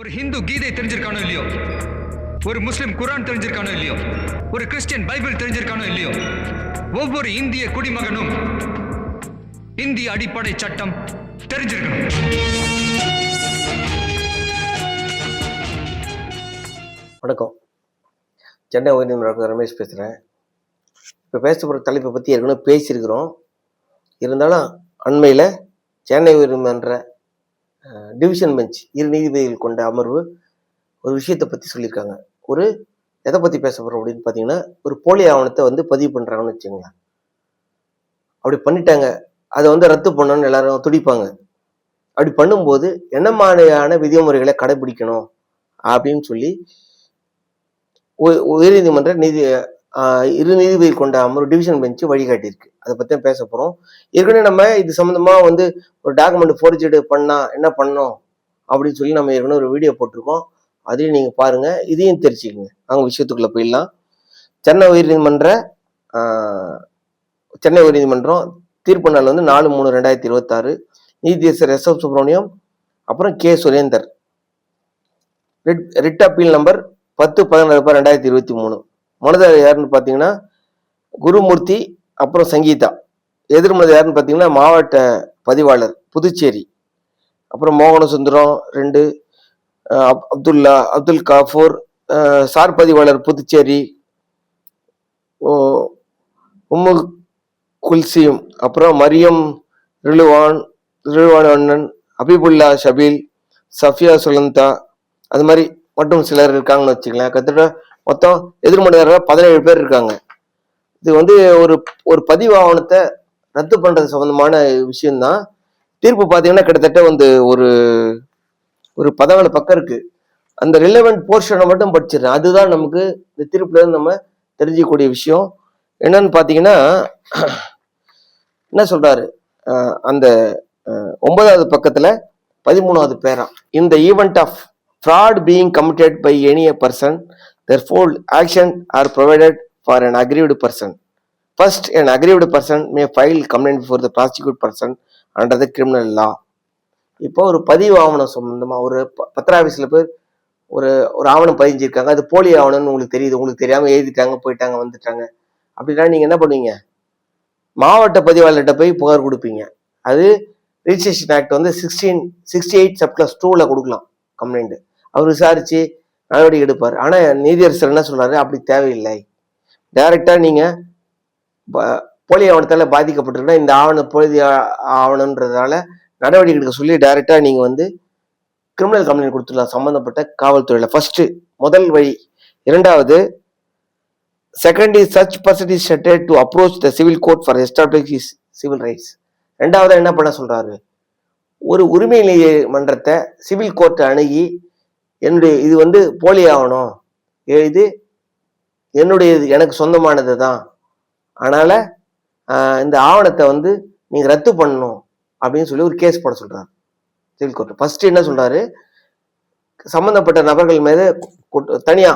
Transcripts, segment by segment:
ஒரு ஹிந்து கீதை தெரிஞ்சிருக்கானோ இல்லையோ, ஒரு முஸ்லிம் குரான் தெரிஞ்சிருக்கானோ இல்லையோ, ஒரு கிறிஸ்டியன் பைபிள் தெரிஞ்சிருக்கானோ இல்லையோ, ஒவ்வொரு இந்திய குடிமகனும் இந்திய அடிப்படை சட்டம் தெரிஞ்சிருக்கணும். வணக்கம். சென்னை உயர்நீதிமன்ற ரமேஷ் பேசுகிறேன். இப்போ பேச போகிற தலைப்பை பற்றி ஏற்கனவே பேசியிருக்கிறோம். இருந்தாலும் அண்மையில் சென்னை உயர்நீதிமன்ற டிவிஷன் பெஞ்ச் 2 நீதிபதிகள் கொண்ட அமர்வு ஒரு விஷயத்தை பற்றி சொல்லியிருக்காங்க. எதை பற்றி பேச போகிறோம் அப்படின்னு பார்த்தீங்கன்னா, ஒரு போலி ஆவணத்தை பதிவு பண்ணுறாங்கன்னு வச்சுங்களேன். அப்படி பண்ணிட்டாங்க, அதை ரத்து பண்ணணும்னு எல்லாரும் துடிப்பாங்க. அப்படி பண்ணும்போது என்ன மாதிரியான விதிமுறைகளை கடைபிடிக்கணும் அப்படின்னு சொல்லி உயர்நீதிமன்ற 2 நீதிபதிகள் கொண்ட அமர்வு டிவிஷன் பெஞ்சு வழிகாட்டியிருக்கு. அதை பற்றி தான் பேச போகிறோம். ஏற்கனவே நம்ம இது சம்மந்தமாக ஒரு டாக்குமெண்ட் ஃபோர்ஜரி பண்ணால் என்ன பண்ணணும் அப்படின்னு சொல்லி நம்ம ஏற்கனவே ஒரு வீடியோ போட்டிருக்கோம். அதையும் நீங்கள் பாருங்கள், இதையும் தெரிஞ்சுக்கங்க. நாங்கள் விஷயத்துக்குள்ளே போயிடலாம். சென்னை உயர்நீதிமன்றம் தீர்ப்பு நாள் 4/3/2026. நீதியரசர் எஸ்.எஃப். சுப்ரமணியம், Subramaniam K. Surender. Writ appeal number 10/11/2023. மனுதாரர் யாருன்னு பார்த்தீங்கன்னா குருமூர்த்தி, அப்புறம் சங்கீதா. எதிர்மனது யாருன்னு பார்த்தீங்கன்னா மாவட்ட பதிவாளர் புதுச்சேரி, அப்புறம் மோகன சுந்தரம் 2, அப்துல் காஃபூர், சார் பதிவாளர் புதுச்சேரி, உம்மு குல்சியும், அப்புறம் மரியம் ரிலுவான் அண்ணன், அபிபுல்லா ஷபீல், சஃபியா சுலந்தா, அது மாதிரி மட்டும் சிலர் இருக்காங்கன்னு வச்சுக்கலாம். கிட்டத்தட்ட மொத்தம் எதிர்மனையாளர்கள் 17 பேர் இருக்காங்க. இது ஒரு பதிவு ஆவணத்தை ரத்து பண்றது சம்பந்தமான விஷயம்தான். தீர்ப்பு பார்த்தீங்கன்னா கிட்டத்தட்ட ஒரு 14 பக்கம் இருக்கு. அந்த ரிலவெண்ட் போர்ஷனை மட்டும் படிச்சிடுறேன். அதுதான் நமக்கு இந்த தீர்ப்புல இருந்து நம்ம தெரிஞ்சிக்கக்கூடிய விஷயம். என்னன்னு பார்த்தீங்கன்னா, என்ன சொல்றாரு, அந்த 9வது பக்கத்துல 13வது பேரா, இந்த event of fraud being committed by any person, therefore action are provided for an aggrieved person. First, an aggrieved person may file complaint before the prosecuted person under the criminal law. இப்போ ஒரு பதிவு ஆவணம் சம்பந்தமா ஒரு பத்திராபீஸ்ல போய் ஒரு ஆவணம் பதிஞ்சிருக்காங்க. அது போலி ஆவணம்னு உங்களுக்கு தெரியுது, உங்களுக்கு தெரியாம எழுதிட்டாங்க, போயிட்டாங்க, வந்துட்டாங்க அப்படின்னா நீங்க என்ன பண்ணுவீங்க? மாவட்ட பதிவாளர்கிட்ட போய் புகார் கொடுப்பீங்க. அது ரிஜிஸ்ட்ரேஷன் ஆக்ட் 1668 சப்கிளாஸ் 2ல கொடுக்கலாம் கம்ப்ளைண்ட். அவர் விசாரிச்சு நடவடிக்கை எடுப்பார். ஆனா நீதியரசர் என்ன சொல்றாரு, அப்படி தேவையில்லை. டைரக்டா நீங்க போலி ஆவணத்தால பாதிக்கப்பட்டிருக்கா, இந்த ஆவணம் போலி ஆவணம்ன்றதால நடவடிக்கை எடுக்க சொல்லி டைரக்டா நீங்க கிரிமினல் கம்ப்ளைண்ட் கொடுத்துடலாம் சம்பந்தப்பட்ட காவல்துறையில. ஃபர்ஸ்ட் முதல் வழி. இரண்டாவது, second is such person is செட்டட் to approach the civil court for establish his civil rights. ரெண்டாவது என்ன பண்ண சொல்றாரு, ஒரு உரிமை நீதிமன்றத்தை சிவில் கோர்ட்டை அணுகி இது போலி ஆவணம், இது என்னுடையது, எனக்கு சொந்தமானது தான், அதனால இந்த ஆவணத்தை நீங்க ரத்து பண்ணணும் அப்படின்னு சொல்லி ஒரு கேஸ் போட சொல்றாரு சிவில் கோர்ட். ஃபர்ஸ்ட் என்ன சொல்றாரு, சம்பந்தப்பட்ட நபர்கள் மீது தனியா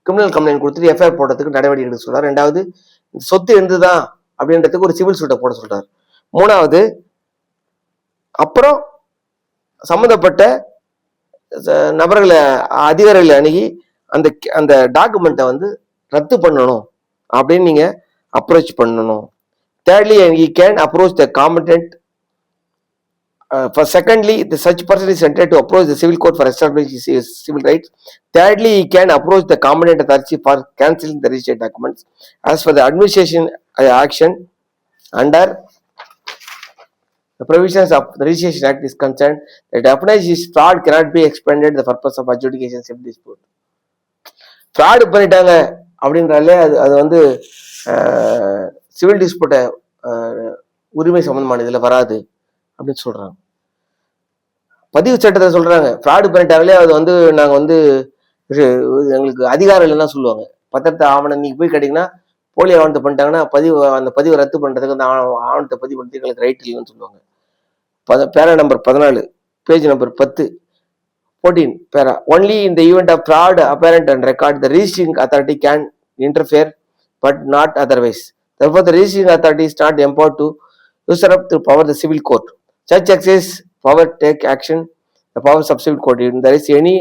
கிரிமினல் கம்ப்ளைண்ட் கொடுத்துட்டு எஃப்ஐஆர் போடுறதுக்கு நடவடிக்கை எடுக்க சொல்றாரு. ரெண்டாவது, சொத்து இருந்துதான் அப்படின்றதுக்கு ஒரு சிவில் சூட்டை போட சொல்றாரு. மூணாவது, அப்புறம் சம்பந்தப்பட்ட நபர்களை அதிகாரிகளை அணுகி அந்த டாக்குமெண்ட்டை ரத்து பண்ணணும் அப்படின்னு நீங்க அப்ரோச் பண்ணணும். Thirdly, he can approach the competent. Secondly, such person is entitled to approach the civil court for establishing his civil rights. Thirdly, he can approach the competent authority for cancelling the registered documents. As for the administration action under the provisions of the Registration Act is concerned, the definition is fraud cannot be expended the purpose of adjudication civil dispute. Fraud பண்ணிட்டாங்க அப்படின்றாலே அது civil டிஸ்பியூட்டை உரிமை சம்பந்தமான இதுல வராது அப்படின்னு சொல்றாங்க. பதிவு சட்டத்தை சொல்றாங்க. ஃப்ராடு பண்ணிட்டாங்களே அது நாங்க எங்களுக்கு அதிகாரம் இல்லைன்னா சொல்லுவாங்க. பத்திரத்தை ஆவணம் நீங்க போய் கேட்டீங்கன்னா, போலி ஆவணத்தை பண்ணிட்டாங்கன்னா அந்த பதிவை ரத்து பண்றதுக்கு, அந்த ஆவணத்தை பதிவு பண்றதுக்கு எங்களுக்கு ரைட் இல்லைன்னு சொல்லுவாங்க. பேரா நம்பர் 14, பேஜ் நம்பர் 10, 14 பேரா. Only in the event of fraud apparent and record, the registering authority can interfere but not otherwise. Therefore, the registering authority is not empowered to usurp through power the civil court. Such access power take action the powers of civil court. If there is any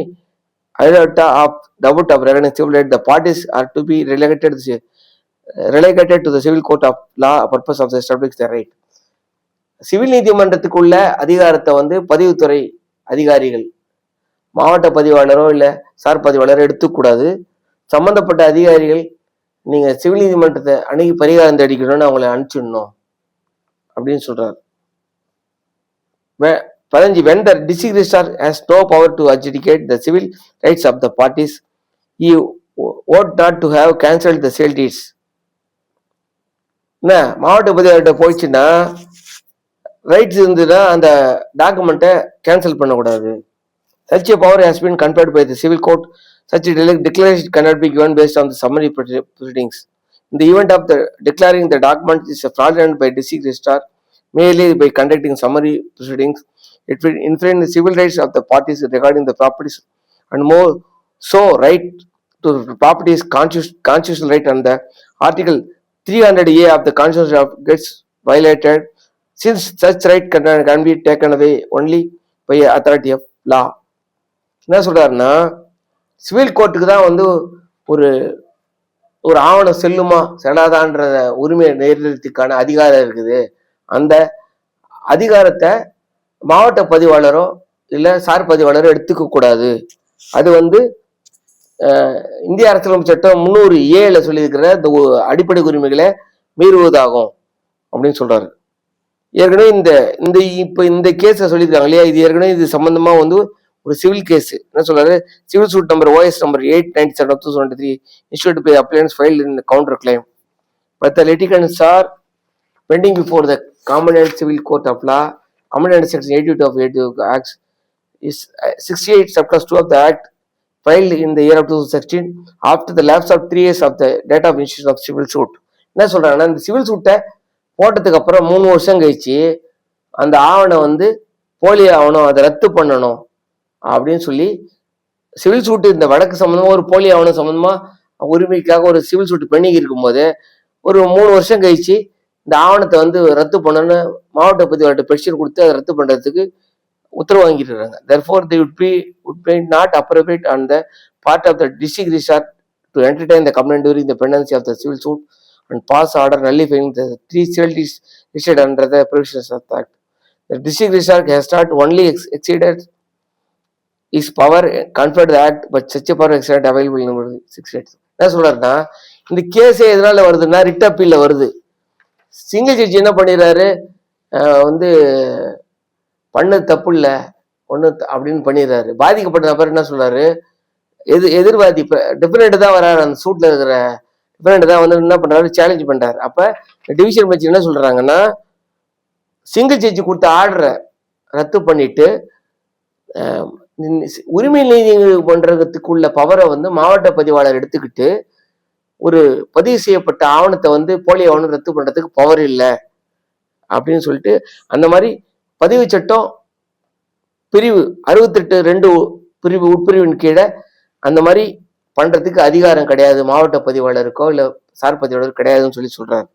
iota of doubt of recognizing civil right, the parties are to be relegated to the civil court of law purpose of the establish the right. Civil நீதிமன்றத்துக்குள்ள அதிகாரத்தை வந்து பதிவுத்துறை அதிகாரிகள், மாவட்ட பதிவாளரோ இல்ல sir பதிவாளரோ எடுத்துக்கூடாது. சம்பந்தப்பட்ட அதிகாரிகள் நீங்க சிவில் நீதிமன்றத்தை அணுகி பரிகாரம் தேடிக்கணும்னு அவங்களை அனுப்பிச்சிடணும் அப்படின்னு சொல்றாரு. 15. When the district registrar has no power to adjudicate the civil rights of the parties, he ought not to have cancelled the sale deeds. என்ன மாவட்ட பதிவாளர்கிட்ட போயிடுச்சுன்னா ரைட்ஸ் இருந்ததுன்னா அந்த டாக்குமெண்ட்டை கேன்சல் பண்ணக்கூடாது. Such a power has been conferred by the civil court. Such a declaration cannot be given based on the summary proceedings. In the event of the declaring the document is fraudulent by district registrar merely by conducting summary proceedings, it will infringe the civil rights of the parties regarding the properties, and more so right to property is constitutional right under Article 300A of the Constitution gets violated, since such right can be taken away only by authority of law. என்ன சொல்றாருன்னா, civil கோர்ட்டுக்கு தான் வந்து ஒரு ஒரு ஆவணம் செல்லுமா செல்லாதான்ற உரிமையை நேரிடுறதுக்கான அதிகாரம் இருக்குது. அந்த அதிகாரத்தை மாவட்ட பதிவாளரோ இல்ல சார் பதிவாளரோ எடுத்துக்க கூடாது. அது வந்து இந்திய அரசியலமைப்பு சட்டம் 307 சொல்லியிருக்கிற இந்த அடிப்படை உரிமைகளை மீறுவதாகும் அப்படின்னு சொல்றாரு. ஏற்கனவே இந்த கேஸை சொல்லியிருக்காங்க இல்லையா, இது ஏற்கனவே இது சம்பந்தமா வந்து ஒரு சிவில் கேஸ். என்ன சொல்றாரு, civil suit number OS number 897/2023 issued by appliance filed in the counter claim, but the litigants are pending before the Commonwealth Civil Court of Law. Amendment section 82 of 82 Acts is 68 subclause 2 of the Act filed in the year of 2016 after the lapse of 3 years of the date of initiation of civil suit. என்ன சொல்றாங்கன்னா, இந்த civil சூட்டை போட்டதுக்கு அப்புறம் 3 வருஷம் கழிச்சு அந்த ஆவணம் வந்து போலி ஆவணம், அதை ரத்து பண்ணணும் அப்படின்னு சொல்லி சிவில் சூட்டு இந்த வழக்கு சம்பந்தமா ஒரு போலி ஆவணம் சம்பந்தமா உரிமைக்காக ஒரு சிவில் சூட்டு பெண்டிங் இருக்கும்போது ஒரு 3 வருஷம் கழிச்சு இந்த ஆவணத்தை வந்து ரத்து பண்ணணும்னு மாவட்ட பதிவாளர்கிட்ட பெட்டிஷன் கொடுத்து அதை ரத்து பண்றதுக்கு உத்தரவு வாங்கிட்டு இருக்காங்க. Therefore, they would be not appropriate on the part of the district registrar to entertain the complaint during the pendency of the civil suit and pass order nullifying the 3 civil deeds issued under the provisions of the Act. The district registrar has not only exceeded his power conferred the Act, but such a power exceeded available in number 68. என்ன சொல்றாருன்னா, இந்த கேஸே எதனால வருதுன்னா writ அப்பீல்ல வருது. Single ஜட்ஜி என்ன பண்ணிடுறாரு, வந்து பண்ணது தப்பு இல்லை ஒன்று அப்படின்னு பண்ணிடுறாரு. பாதிக்கப்பட்ட நபர் என்ன சொல்றாரு, எதிர்வாதி டிஃபரெண்ட் தான் வர்றாரு, அந்த சூட்ல இருக்கிற டிஃபரெண்ட் தான் வந்து என்ன பண்றாரு, சேலஞ்ச் பண்றாரு. அப்ப டிவிஷன் பெஞ்ச் என்ன சொல்றாங்கன்னா, சிங்கிள் ஜட்ஜி கொடுத்த ஆர்டரை ரத்து பண்ணிட்டு உரிமை நீதி பண்றதுக்குள்ள பவரை வந்து மாவட்ட பதிவாளர் எடுத்துக்கிட்டு ஒரு பதிவு செய்யப்பட்ட ஆவணத்தை வந்து போலி ஆவணம் ரத்து பண்றதுக்கு பவர் இல்லை அப்படின்னு சொல்லிட்டு, அந்த மாதிரி பதிவு சட்டம் பிரிவு 68(2) பிரிவு உட்பிரிவின் கீழே அந்த மாதிரி பண்றதுக்கு அதிகாரம் கிடையாது மாவட்ட பதிவாளருக்கோ இல்ல சார் பதிவாளர் கிடையாதுன்னு சொல்லி சொல்றாரு.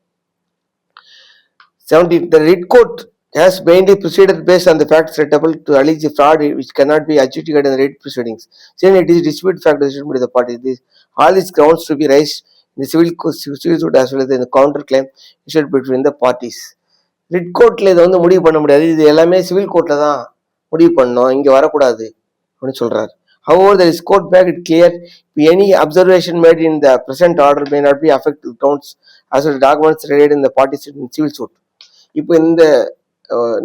17. The writ court has mainly proceeded based on the facts relatable to allege fraud which cannot be adjudicated in the writ proceedings, since it is dispute fact decision by the parties. All these grounds to be raised in the civil suit as well as in the counter claim issued between the parties. Writ கோர்ட்ல இதை வந்து முடிவு பண்ண முடியாது, இது எல்லாமே civil கோர்ட்ல தான் முடிவு பண்ணணும், இங்க வரக்கூடாது அப்படின்னு சொல்றாரு. However, there is court back it clear any observation made in the present order may not be affect the grounds as well as documents related in the parties in civil suit. இப்போ இந்த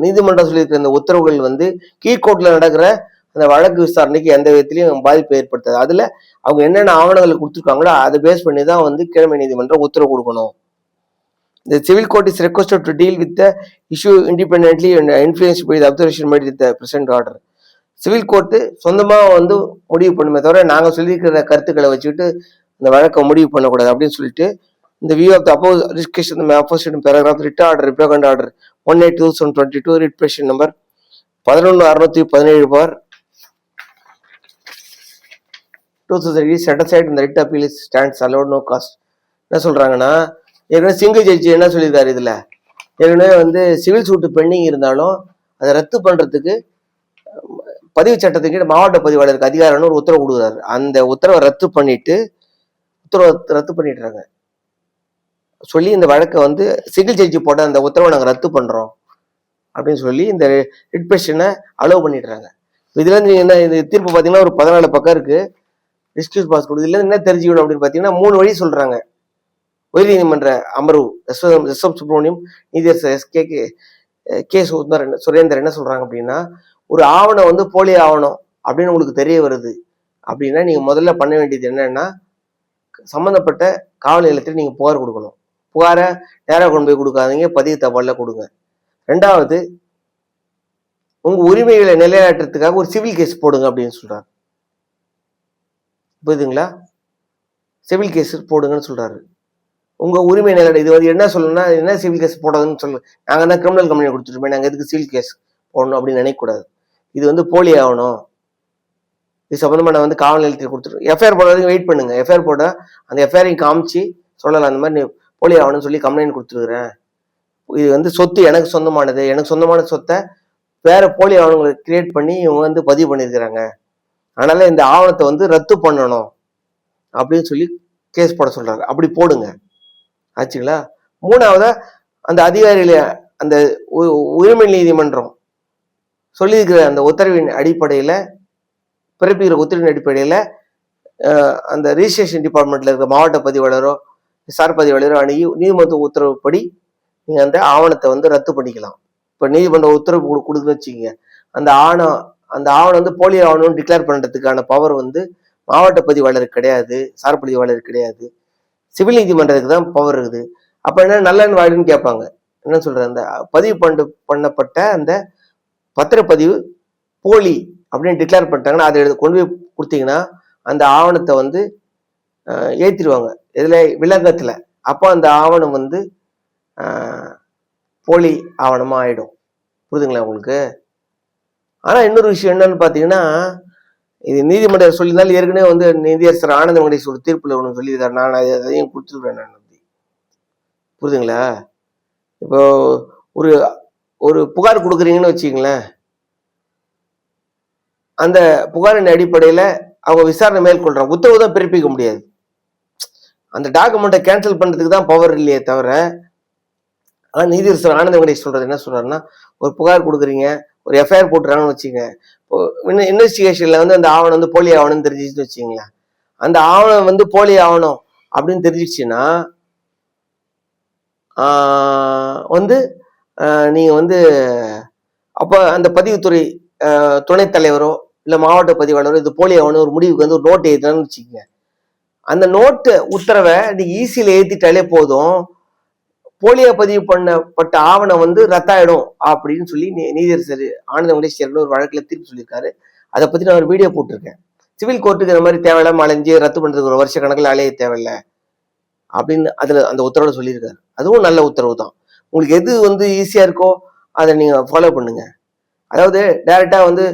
நீதிமன்றம் சொல்லியிருக்கிற இந்த உத்தரவுகள் வந்து கீழ்கோர்ட்ல நடக்கிற அந்த வழக்கு விசாரணைக்கு எந்த விதத்திலையும் பாதிப்பை ஏற்படுத்தாது. அதுல அவங்க என்னென்ன ஆவணங்களை கொடுத்துருக்காங்களோ அதை பேஸ் பண்ணி தான் வந்து கீழமை நீதிமன்றம் உத்தரவு கொடுக்கணும். The civil court is requested to deal with the issue independently and influenced by the observation made with the present order. Civil court சொந்தமா வந்து முடிவு பண்ணுமே தவிர நாங்க சொல்லியிருக்கிற கருத்துக்களை வச்சுக்கிட்டு இந்த வழக்கை முடிவு பண்ணக்கூடாது அப்படின்னு சொல்லிட்டு இந்த view of the opposite paragraph writ order reprehend order 18/2022 writ petition number 11/617/2003 set aside in the writ appeal stands allowed no cost. என்ன சொல்றாங்கன்னா, ஏற்கனவே சிங்கிள் ஜட்ஜி என்ன சொல்லியிருக்காரு, இதுல ஏற்கனவே வந்து சிவில் சூட்டு பெண்டிங் இருந்தாலும் அதை ரத்து பண்றதுக்கு பதிவு சட்டத்தின் கீழ் மாவட்ட பதிவாளருக்கு அதிகாரம்னு ஒரு உத்தரவு கொடுக்குறாரு. அந்த உத்தரவை ரத்து பண்ணிடுறாங்க. சொல்லி இந்த வழக்கை வந்து சிங்கிள் ஜட்ஜி போட்ட அந்த உத்தரவை நாங்கள் ரத்து பண்றோம் அப்படின்னு சொல்லி இந்த ரிட் பெட்டிஷனை அலோவ் பண்ணிடுறாங்க. இதுல இருந்து என்ன இது தீர்ப்பு பாத்தீங்கன்னா ஒரு 14 பக்கம் இருக்கு. டிஸ்ட்ரிக்ட் பாஸ் கொடுக்குது. இதுல என்ன தெரிஞ்சுக்கணும் அப்படின்னு பாத்தீங்கன்னா 3 வழி சொல்றாங்க. உயர்நீதிமன்ற அமர்வு எஸ் எம் சுப்ரமணியம், நீதியரசர் கே சுரேந்தர் என்ன சொல்றாங்க அப்படின்னா, ஒரு ஆவணம் வந்து போலி ஆவணம் அப்படின்னு உங்களுக்கு தெரிய வருது அப்படின்னா நீங்க முதல்ல பண்ண வேண்டியது என்னன்னா, சம்பந்தப்பட்ட காவல் நிலையத்தில் நீங்க புகார் கொடுக்கணும். புகாரை நேராக கொண்டு போய் கொடுக்காதீங்க, பதிவு தபால்ல கொடுங்க. 2வது, உங்க உரிமைகளை நிலைநாட்டுறதுக்காக ஒரு சிவில் கேஸ் போடுங்க அப்படின்னு சொல்றாரு. புரியுதுங்களா? சிவில் கேஸ் போடுங்கன்னு சொல்றாரு. உங்க உரிமை நிலைநாட்டு இது வந்து என்ன சொல்லணும்னா, என்ன சிவில் கேஸ் போடாதுன்னு சொல்லு. நாங்க தான் கிரிமினல் கம்ப்ளைண்ட் கொடுத்துருப்போம், நாங்க எதுக்கு சிவில் கேஸ் போடணும் அப்படின்னு நினைக்கக்கூடாது. இது வந்து போலி ஆகணும், இது சம்பந்தமா நான் வந்து காவல் நிலையத்தில் கொடுத்துருக்கேன். எஃப்ஐஆர் போடுறதுக்கு வெயிட் பண்ணுங்க. எஃப்ஐஆர் போட அந்த எஃப்ஐஆரையும் காமிச்சு சொல்லலாம், அந்த மாதிரி நீ போலி ஆகணும்னு சொல்லி கம்ப்ளைண்ட் கொடுத்துருக்குறேன், இது வந்து சொத்து எனக்கு சொந்தமானது, எனக்கு சொந்தமான சொத்தை வேற போலி ஆவணங்களை கிரியேட் பண்ணி இவங்க வந்து பதிவு பண்ணியிருக்கிறாங்க, அதனால இந்த ஆவணத்தை வந்து ரத்து பண்ணணும் அப்படின்னு சொல்லி கேஸ் போட சொல்றாங்க. அப்படி போடுங்க. ஆச்சுங்களா? 3வது, அந்த அதிகாரிகள அந்த உரிமை நீதிமன்றம் சொல்லியிருக்கிற அந்த உத்தரவின் அடிப்படையில, பிறப்பிக்கிற உத்தரவின் அடிப்படையில அந்த ரிஜிஸ்ட்ரேஷன் டிபார்ட்மெண்ட்ல இருக்கிற மாவட்ட பதிவாளரோ சார் பதிவாளரோ அணுகி நீதிமன்ற உத்தரவுப்படி நீங்க அந்த ஆவணத்தை வந்து ரத்து பண்ணிக்கலாம். இப்ப நீதிமன்ற உத்தரவு கொடுக்குன்னு வச்சுக்கோங்க, அந்த ஆவணம் வந்து போலி ஆவணம்னு டிக்ளேர் பண்றதுக்கான பவர் வந்து மாவட்ட பதிவாளருக்கு கிடையாது, சார் பதிவாளருக்கு கிடையாது, சிவில் நீதிமன்றத்துக்கு தான் பவர் இருக்குது. அப்ப என்ன நல்ல வாய்டுன்னு கேட்பாங்க. என்ன சொல்ற, அந்த பதிவு பண்ணப்பட்ட அந்த பத்திரப்பதிவு போலி அப்படின்னு டிக்ளேர் பண்ணிட்டாங்கன்னா அதை கொண்டு போய் கொடுத்தீங்கன்னா அந்த ஆவணத்தை வந்து ஏத்திடுவாங்க. இதுல விளக்கத்துல. அப்போ அந்த ஆவணம் வந்து போலி ஆவணமா ஆயிடும். புரியுதுங்களா உங்களுக்கு? ஆனா இன்னொரு விஷயம் என்னன்னு பாத்தீங்கன்னா, இது நீதிமன்றம் சொல்லியிருந்தாலும் ஏற்கனவே வந்து நீதியரசர் ஆனந்த வெங்கடேஷ் ஒரு தீர்ப்புல ஒன்று சொல்லியிருக்காரு, நான் அதையும் கொடுத்துருக்கேன் நான். புரியுதுங்களா? இப்போ ஒரு புகார் கொடுக்குறீங்கன்னு வச்சுக்கங்களேன், அந்த புகாரின் அடிப்படையில அவங்க விசாரணை மேற்கொள்றாங்க, உத்தரவு தான் பிறப்பிக்க முடியாது. அந்த டாக்குமெண்ட்டை கேன்சல் பண்றதுக்கு தான் பவர் இல்லையே தவிர. ஆனா நீதியரசர் ஆனந்த வெங்கடேஷ் சொல்றது என்ன சொல்றாருன்னா, ஒரு புகார் கொடுக்குறீங்க, ஒரு எஃப்ஐஆர் போட்டுறாங்கன்னு வச்சுங்க, இன்வெஸ்டிகேஷன்ல வந்து அந்த ஆவணம் வந்து போலி ஆவணம்னு தெரிஞ்சிச்சுன்னு வச்சுங்களேன், அந்த ஆவணம் வந்து போலி ஆவணம் அப்படின்னு தெரிஞ்சிச்சுன்னா வந்து நீங்க வந்து அப்ப அந்த பதிவுத்துறை துணைத் தலைவரோ இல்ல மாவட்ட பதிவாளரோ இது போலி ஆவணம் ஒரு முடிவுக்கு வந்து ஒரு நோட் எழுதுறான்னு வச்சுக்கோங்க, அந்த நோட்டு உத்தரவை நீங்க ஈஸியில ஏத்திட்டாலே போதும், போலியா பதிவு பண்ணப்பட்ட ஆவணம் வந்து ரத்தாயிடும் அப்படின்னு சொல்லி நீதியரசர் ஆனந்த வெங்கடேஷ் ஒரு வழக்குல தீர்ப்பு சொல்லியிருக்காரு. அதை பத்தி நான் ஒரு வீடியோ போட்டிருக்கேன். சிவில் கோர்ட்டுக்கு இந்த மாதிரி தேவையில்லாம அலைஞ்சு ரத்து பண்றதுக்கு ஒரு வருஷ கணக்கில் அலைய தேவையில்லை அப்படின்னு அதுல அந்த உத்தரவு சொல்லியிருக்காரு. அதுவும் நல்ல உத்தரவு தான். உங்களுக்கு எது வந்து ஈஸியா இருக்கோ அதை நீங்க ஃபாலோ பண்ணுங்க. அதாவது டைரக்டா வந்து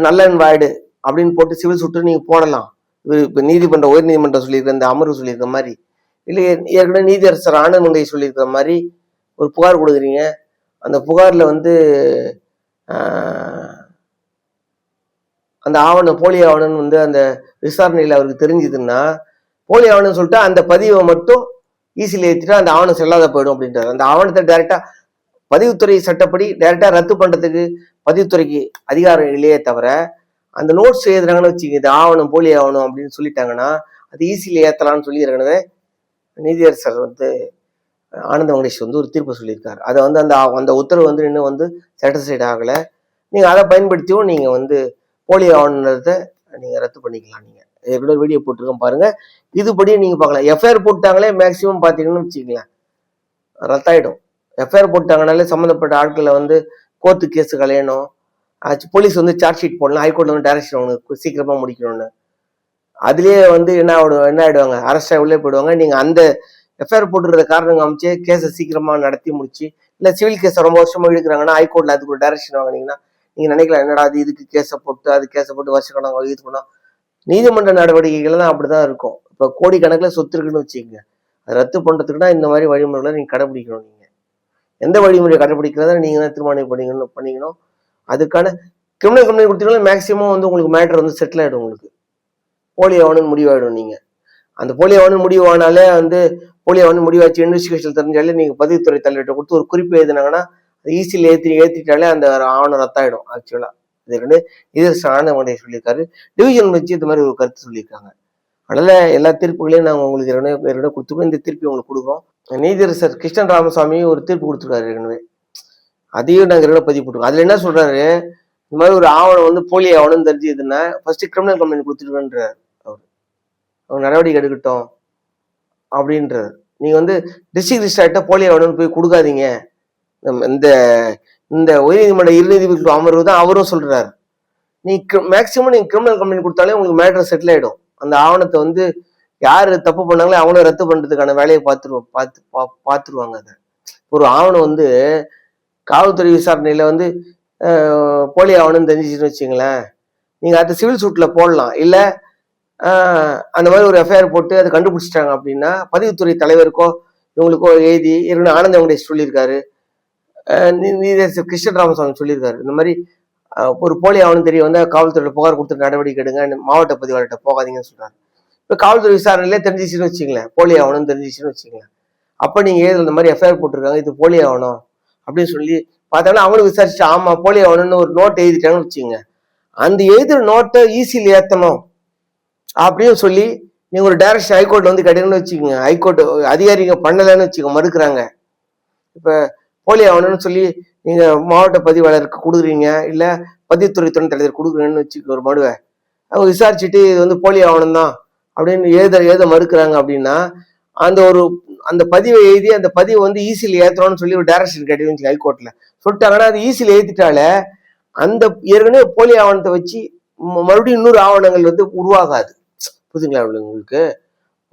நல்ல வாய்டு அப்படின்னு போட்டு சிவில் சுட்டு நீங்க போடலாம். இப்ப நீதிமன்றம் உயர் நீதிமன்றம் சொல்லியிருக்க இந்த அமர்வு சொல்லியிருக்க மாதிரி, இல்லை ஏற்கனவே நீதியரசர் ஆனந்த வெங்கடேஷ் சொல்லியிருக்கிற மாதிரி ஒரு புகார் கொடுக்குறீங்க, அந்த புகார்ல வந்து அந்த ஆவணம் போலி ஆவணம்னு வந்து அந்த விசாரணையில் அவருக்கு தெரிஞ்சுதுன்னா, போலி ஆவணம்னு சொல்லிட்டு அந்த பதிவை மட்டும் ஈஸியில் ஏற்றிட்டா அந்த ஆவணம் செல்லாத போயிடும் அப்படின்றாரு. அந்த ஆவணத்தை டைரக்டா பதிவுத்துறை சட்டப்படி டைரக்டா ரத்து பண்றதுக்கு பதிவுத்துறைக்கு அதிகாரம் இல்லையே தவிர, அந்த நோட்ஸ் எழுதுறாங்கன்னு வச்சுக்க, இது ஆவணம் போலி ஆவணம் அப்படின்னு சொல்லிட்டாங்கன்னா அது ஈஸியில் ஏற்றலாம்னு சொல்லி ஏற்கனவே நீதியரசர் வந்து ஆனந்த வெங்கடேஷ் வந்து ஒரு தீர்ப்பு சொல்லியிருக்காரு. அதை வந்து அந்த உத்தரவு வந்து இன்னும் வந்து சாட்டிஸ்ஃபைட் ஆகலை. நீங்க அதை பயன்படுத்தியும் நீங்க வந்து போலி ஆவணத்தை நீங்க ரத்து பண்ணிக்கலாம். நீங்க ஏற்கனவே வீடியோ போட்டிருக்கோம் பாருங்க, இதுபடியும் நீங்க பார்க்கலாம். எஃப்ஐஆர் போட்டாங்களே மேக்சிமம் பாத்தீங்கன்னு வச்சுக்கலாம் ரத்தாயிடும். எஃப்ஐஆர் போட்டாங்கனாலே சம்மந்தப்பட்ட ஆட்களை வந்து கோர்ட்டு கேஸ் கலையணும், போலீஸ் வந்து சார்ஜ் ஷீட் போடலாம், ஹைகோர்ட்ல வந்து டைரக்ஷன் அவங்களுக்கு சீக்கிரமா முடிக்கணும்னு. அதுலயே வந்து என்ன ஆயிடுவாங்க, அரெஸ்ட் ஆகி உள்ளே போயிடுவாங்க. நீங்க அந்த எஃப்ஐஆர் போட்டுருக்க காரணம் காமிச்சு கேஸை சீக்கிரமா நடத்தி முடிச்சு, இல்ல சிவில் கேஸை ரொம்ப வருஷமா இழுக்கிறாங்கன்னா ஹைகோர்ட்ல அதுக்கு ஒரு டைரக்ஷன் வாங்கினீங்கன்னா நீங்க நினைக்கலாம், என்னடா அது இதுக்கு கேஸை போட்டு அது கேஸை போட்டு வருஷ கணக்கு இருக்கணும். நீதிமன்ற நடவடிக்கைகள் தான் அப்படிதான் இருக்கும். இப்ப கோடிக்கணக்கில் சொத்து இருக்குன்னு வச்சுக்கோங்க, அதை ரத்து பண்றதுக்குன்னா இந்த மாதிரி வழிமுறைகளை நீங்க கடைபிடிக்கணும். நீங்க எந்த வழிமுறையை கடைபிடிக்கிறத நீங்க தான் தீர்மானம் பண்ணிக்கணும். அதுக்கான கிரிமினல் கம்ப்ளைண்ட் கொடுத்தீங்கன்னா மேக்ஸிமம் வந்து உங்களுக்கு மேட்டர் வந்து செட்டில் ஆகிடும். உங்களுக்கு போலி ஆவணம்னு முடிவாயிடும். நீங்கள் அந்த போலி ஆவணம் முடிவானாலே வந்து போலி ஆவணம் முடிவாச்சு இன்வெஸ்டிகேஷன் தெரிஞ்சாலே நீங்கள் பதிவுத்துறை தலைவர்கிட்ட கொடுத்து ஒரு குறிப்பு எழுதினாங்கன்னா ஈஸியில் ஏற்றிட்டாலே அந்த ஆவணம் ரத்தாயிடும். ஆக்சுவலாக இது ரெண்டு இது ஆனந்தமடை சொல்லியிருக்காரு. டிவிஷன் வச்சு இந்த மாதிரி ஒரு கருத்து சொல்லியிருக்காங்க. அதனால எல்லா தீர்ப்புகளையும் நாங்கள் உங்களுக்கு ஏற்கனவே கொடுத்துருக்கோம். இந்த தீர்ப்பை உங்களுக்கு கொடுக்குறோம். நீதியரசர் கிருஷ்ணன் ராமசாமி ஒரு தீர்ப்பு கொடுத்துருக்காரு ஏற்கனவே. அதையும் நாங்கள் ஏற்கனவே பதிவு போட்டுருக்கோம். அதில் என்ன சொல்றாரு, இந்த மாதிரி ஒரு ஆவணம் வந்து போலி ஆவணம் தெரிஞ்சுதுன்னா ஃபர்ஸ்ட் கிரிமினல் கம்ப்ளைண்ட் கொடுத்துருக்கன்ற அவர் நடவடிக்கை எடுக்கட்டும் அப்படின்றார். நீங்க வந்து டிஸ்ட்ரிக்ட் ரிஜிஸ்ட்ரார்ட்ட போலி ஆவணம் போய் கொடுக்காதீங்க. இந்த இந்த உயர்நீதிமன்ற இருநீதிபதி அமர்வு தான் அவரும் சொல்றாரு. நீ மேக்சிமம் நீங்க கிரிமினல் கம்ப்ளைண்ட் கொடுத்தாலே உங்களுக்கு மேட்டர் செட்டில் ஆயிடும். அந்த ஆவணத்தை வந்து யாரு தப்பு பண்ணாங்களோ அவங்கள ரத்து பண்றதுக்கான வேலையை பார்த்துருவாங்க. அதை ஒரு ஆவணம் வந்து காவல்துறை விசாரணையில வந்து போலி ஆவணம் தெரிஞ்சிச்சுன்னு வச்சுங்களேன், நீங்க அதை சிவில் சூட்ல போடலாம். இல்ல அந்த மாதிரி ஒரு எஃப்ஐஆர் போட்டு அதை கண்டுபிடிச்சிட்டாங்க அப்படின்னா பதிவுத்துறை தலைவருக்கோ இவங்களுக்கோ எழுதி ஏற்கனவே ஆனந்த வெங்கடேஷ் சொல்லியிருக்காரு, நீதியரசர் கிருஷ்ணன் ராமசாமி சொல்லியிருக்காரு. இந்த மாதிரி ஒரு போலி ஆவணம் தெரிய வந்து காவல்துறையில புகார் கொடுத்து நடவடிக்கை எடுங்க, மாவட்ட பதிவாளர்கிட்ட போகாதீங்கன்னு சொல்றாரு. இப்போ காவல்துறை விசாரணையிலே தெரிஞ்சிச்சுன்னு வச்சுங்களேன், போலி ஆவணம் தெரிஞ்சிச்சுன்னு வச்சுங்களேன், அப்போ நீங்க ஏது இந்த மாதிரி எஃப்ஐஆர் போட்டிருக்காங்க இது போலி ஆவணம் அப்படின்னு சொல்லி பார்த்தாங்கன்னா அவங்களும் விசாரிச்சு ஆமா போலி ஆவணம்னு ஒரு நோட் எழுதிட்டாங்கன்னு வச்சுங்க, அந்த எழுதுற நோட்டை ஈஸியில் ஏற்றணும் அப்படின்னு சொல்லி நீங்க ஒரு டைரக்ஷன் ஹைகோர்ட்ல வந்து கிடைக்கணும்னு வச்சுக்கோங்க. ஹைகோர்ட் அதிகாரிங்க பண்ணலன்னு வச்சுக்கோங்க, மறுக்கிறாங்க. இப்ப போலி ஆவணம்னு சொல்லி நீங்க மாவட்ட பதிவாளருக்கு கொடுக்குறீங்க, இல்ல பதிவுத்துறை துணை தலைவர் கொடுக்குறீங்கன்னு வச்சுக்க ஒரு மனுவை, அவங்க விசாரிச்சுட்டு இது வந்து போலி ஆவணம் தான் அப்படின்னு எழுத மறுக்கிறாங்க அப்படின்னா அந்த பதிவை எழுதி அந்த பதிவை வந்து ஈஸியில் ஏற்றணும்னு சொல்லி ஒரு டைரக்ஷன் கிடைக்கும் ஹைகோர்ட்ல சொல்லிட்டாங்கன்னா அது ஈஸியில் ஏற்றிட்டாலே அந்த ஏற்கனவே போலி ஆவணத்தை வச்சு மறுபடியும் இன்னொரு ஆவணங்கள் வந்து உருவாகாது. புரியுதுங்களா உங்களுக்கு?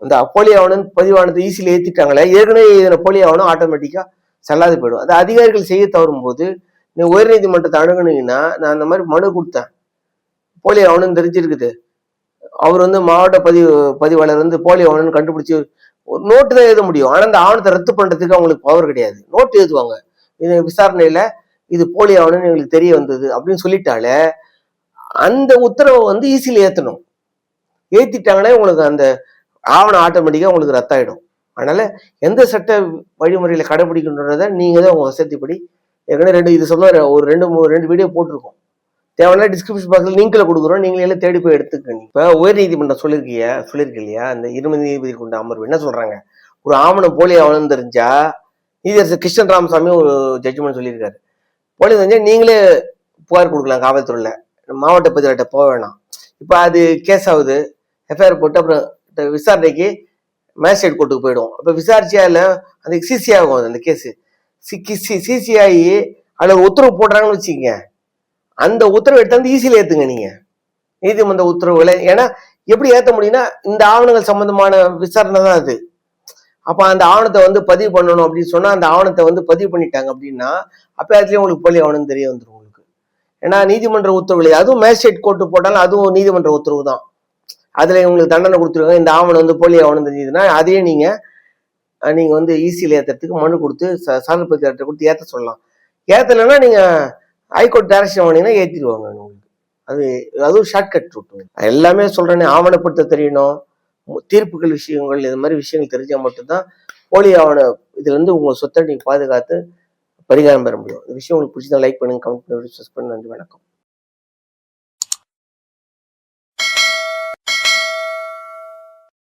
அந்த போலி ஆவணம் பதிவானத்தை ஈஸியில் ஏற்றிட்டாங்களே, ஏற்கனவே இதனை போலி ஆவணம் ஆட்டோமேட்டிக்கா செல்லாது போயிடும். அது அதிகாரிகள் செய்ய தவறும் போது நீங்க உயர்நீதிமன்றத்தை அணுகுனீங்கன்னா, நான் அந்த மாதிரி மனு கொடுத்தேன், போலி ஆவணம் தெரிஞ்சிருக்குது, அவர் வந்து மாவட்ட பதிவாளர் வந்து போலி ஆவணம் கண்டுபிடிச்சு ஒரு நோட்டு தான் எழுத முடியும். ஆனா அந்த ஆவணத்தை ரத்து பண்றதுக்கு அவங்களுக்கு பவர் கிடையாது. நோட்டு எழுதுவாங்க, இது விசாரணையில இது போலி ஆவணம்னு எங்களுக்கு தெரிய வந்தது அப்படின்னு சொல்லிட்டாலே அந்த உத்தரவை வந்து ஈஸியில் ஏற்றணும். ஏற்றிட்டாங்கன்னா உங்களுக்கு அந்த ஆவணம் ஆட்டோமேட்டிக்கா உங்களுக்கு ரத்தாயிடும். அதனால எந்த சட்ட வழிமுறையில கடைபிடிக்கணுன்றத நீங்க தான் உங்க வசதிப்படி ஏற்கனவே இது சொன்ன ஒரு ரெண்டு வீடியோ போட்டிருக்கோம். தேவையான டிஸ்கிரிப்ஷன் பாக்ஸ்ல லிங்க்ல கொடுக்குறோம், நீங்களே தேடி போய் எடுத்துக்கங்க. இப்ப உயர் நீதிமன்றம் சொல்லியிருக்க இல்லையா, இந்த இருமதி நீதிபதி கொண்ட அமர்வு என்ன சொல்றாங்க, ஒரு ஆவணம் போலி ஆவணம் தெரிஞ்சா நீதியரசர் கிருஷ்ணன் ராமசாமி ஒரு ஜட்ஜ்மெண்ட் சொல்லியிருக்காரு, போலி தெரிஞ்சா நீங்களே புகார் கொடுக்கலாம் காவல்துறையில, மாவட்ட பதிவாளர்கிட்ட போக வேணாம். இப்ப அது கேஸ் ஆகுது, எஃப்ஐஆர் போட்டு அப்புறம் விசாரணைக்கு மேஜிஸ்ட்ரேட் கோர்ட்டுக்கு போயிடும். அப்ப விசாரிச்சியா இல்ல அந்த சிசி ஆகும், அந்த கேஸ் சிசி ஆகி அதுல உத்தரவு போடுறாங்கன்னு வச்சுக்கோங்க, அந்த உத்தரவு எடுத்தாந்து ஈஸியில ஏத்துங்க நீங்க நீதிமன்ற உத்தரவுகளை. ஏன்னா எப்படி ஏத்த முடியும்னா இந்த ஆவணங்கள் சம்பந்தமான விசாரணை தான் அது. அப்ப அந்த ஆவணத்தை வந்து பதிவு பண்ணணும் அப்படின்னு சொன்னா அந்த ஆவணத்தை வந்து பதிவு பண்ணிட்டாங்க அப்படின்னா அப்ப அதுலயும் உங்களுக்கு போலி ஆவணம் தெரிய வந்துடும் உங்களுக்கு. ஏன்னா நீதிமன்ற உத்தரவுகளை அதுவும் மேஜிஸ்ட்ரேட் கோர்ட்டு போட்டாலும் அதுவும் நீதிமன்ற உத்தரவு தான், அதுல உங்களுக்கு தண்டனை கொடுத்துருக்காங்க. இந்த ஆவணம் வந்து போலி ஆவணம் தெரிஞ்சதுன்னா அதையே நீங்க வந்து ஈஸியில் ஏற்றுறதுக்கு மனு கொடுத்து சான்று பதிவாளர்கிட்ட கொடுத்து ஏற்ற சொல்லலாம். ஏற்றலைன்னா நீங்க ஹைகோர்ட் டைரக்ஷன் வாங்கினீங்கன்னா ஏற்றிடுவாங்க உங்களுக்கு. அதுவும் ஷார்ட்கட் ரூட். எல்லாமே சொல்றேன்னு ஆவணப்படுத்த தெரியணும், தீர்ப்புகள் விஷயங்கள் இது மாதிரி விஷயங்கள் தெரிஞ்சா மட்டும்தான் போலி ஆவண இதுல இருந்து உங்க சொத்தை நீங்க பாதுகாத்து பரிகாரம் பெற முடியும். இந்த விஷயம் உங்களுக்கு பிடிச்சதா லைக் பண்ணுங்க, கமெண்ட் பண்ணுங்க, சப்ஸ்கிரைப் பண்ணுங்க. நன்றி, வணக்கம்.